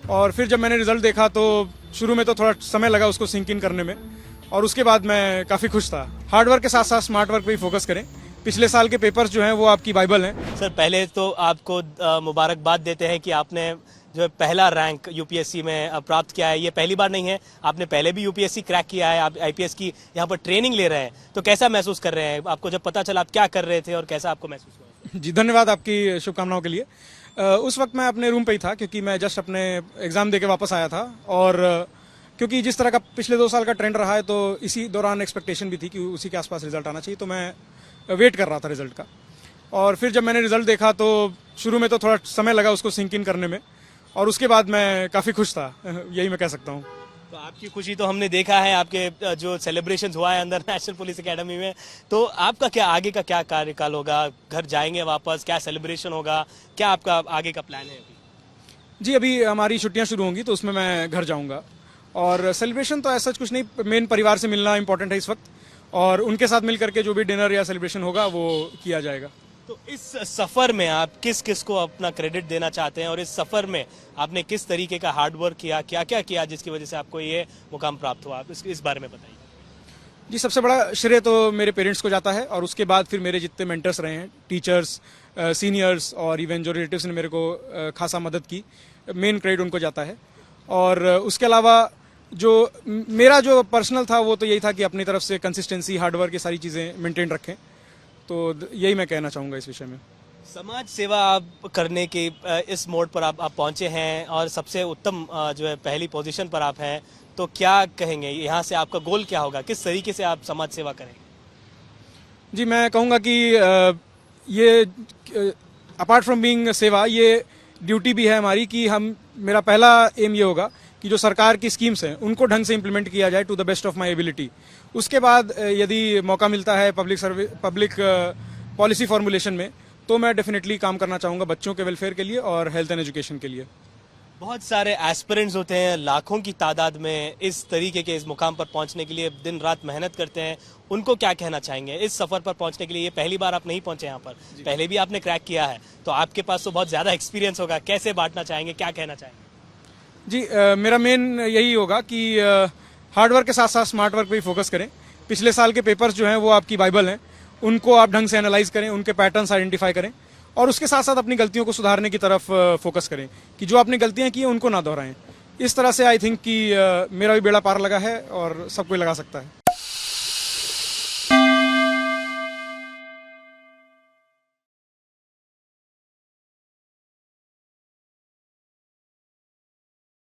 और फिर जब मैंने रिजल्ट देखा तो शुरू में तो थोड़ा समय लगा उसको सिंक इन करने में, और उसके बाद मैं काफ़ी खुश था। हार्ड वर्क के साथ साथ स्मार्ट वर्क पे भी फोकस करें। पिछले साल के पेपर्स जो हैं वो आपकी बाइबल हैं। सर, पहले तो आपको मुबारकबाद देते हैं कि आपने जो है पहला रैंक यूपीएससी में प्राप्त किया है। ये पहली बार नहीं है, आपने पहले भी यूपीएससी क्रैक किया है, आप आईपीएस की यहाँ पर ट्रेनिंग ले रहे हैं, तो कैसा महसूस कर रहे हैं? आपको जब पता चला आप क्या कर रहे थे और कैसा आपको महसूस हुआ? जी, धन्यवाद आपकी शुभकामनाओं के लिए। उस वक्त मैं अपने रूम पे ही था क्योंकि मैं जस्ट अपने एग्ज़ाम दे के वापस आया था, और क्योंकि जिस तरह का पिछले 2 साल का ट्रेंड रहा है तो इसी दौरान एक्सपेक्टेशन भी थी कि उसी के आसपास रिजल्ट आना चाहिए, तो मैं वेट कर रहा था रिजल्ट का। और फिर जब मैंने रिजल्ट देखा तो शुरू में तो थोड़ा समय लगा उसको सिंक इन करने में, और उसके बाद मैं काफ़ी खुश था, यही मैं कह सकता हूँ। तो आपकी खुशी तो हमने देखा है, आपके जो सेलिब्रेशन हुआ है अंदर नेशनल पुलिस एकेडमी में, तो आपका क्या आगे का क्या कार्यकाल होगा? घर जाएंगे वापस, क्या सेलिब्रेशन होगा, क्या आपका आगे का प्लान है अभी? जी, अभी हमारी छुट्टियां शुरू होंगी तो उसमें मैं घर जाऊंगा, और सेलिब्रेशन तो ऐसा कुछ नहीं, मेन परिवार से मिलना इंपॉर्टेंट है इस वक्त, और उनके साथ मिल करके जो भी डिनर या सेलिब्रेशन होगा वो किया जाएगा। तो इस सफर में आप किस किस को अपना क्रेडिट देना चाहते हैं, और इस सफर में आपने किस तरीके का हार्ड वर्क किया, क्या क्या किया जिसकी वजह से आपको ये मुकाम प्राप्त हुआ? आप इस बारे में बताइए। जी, सबसे बड़ा श्रेय तो मेरे पेरेंट्स को जाता है, और उसके बाद फिर मेरे जितने मेंटर्स रहे हैं, टीचर्स, सीनियर्स, और इवन जो रिलेटिव्स ने मेरे को खासा मदद की, मेन क्रेडिट उनको जाता है। और उसके अलावा जो मेरा जो पर्सनल था वो तो यही था कि अपनी तरफ से कंसिस्टेंसी, हार्डवर्क, ये सारी चीज़ें मेंटेन रखें, तो यही मैं कहना चाहूँगा इस विषय में। समाज सेवा आप करने की इस मोड पर आप पहुंचे हैं, और सबसे उत्तम जो है पहली पोजीशन पर आप हैं, तो क्या कहेंगे यहाँ से आपका गोल क्या होगा? किस तरीके से आप समाज सेवा करेंगे? जी, मैं कहूँगा कि ये अपार्ट फ्रॉम बीइंग सेवा, ये ड्यूटी भी है हमारी कि मेरा पहला एम ये होगा कि जो सरकार की स्कीम्स हैं उनको ढंग से इम्प्लीमेंट किया जाए to the best of my ability. उसके बाद यदि मौका मिलता है पब्लिक पॉलिसी फॉर्मुलेशन में, तो मैं डेफिनेटली काम करना चाहूँगा बच्चों के वेलफेयर के लिए और हेल्थ एंड एजुकेशन के लिए। बहुत सारे एस्पिरेंट्स होते हैं, लाखों की तादाद में इस तरीके के इस मुकाम पर पहुंचने के लिए दिन रात मेहनत करते हैं, उनको क्या कहना चाहेंगे इस सफर पर पहुंचने के लिए? ये पहली बार आप नहीं पहुंचे यहाँ पर, पहले भी आपने क्रैक किया है, तो आपके पास तो बहुत ज्यादा एक्सपीरियंस होगा, कैसे बांटना चाहेंगे, क्या कहना चाहेंगे? जी, मेरा मेन यही होगा कि हार्डवर्क के साथ साथ स्मार्ट वर्क पे भी फोकस करें। पिछले साल के पेपर्स जो हैं वो आपकी बाइबल हैं, उनको आप ढंग से एनालाइज करें, उनके पैटर्न्स आइडेंटिफाई करें, और उसके साथ साथ अपनी गलतियों को सुधारने की तरफ फोकस करें कि जो आपने गलतियां की हैं उनको ना दोहराएं। इस तरह से आई थिंक कि मेरा भी बेड़ा पार लगा है और सब कोई लगा सकता है।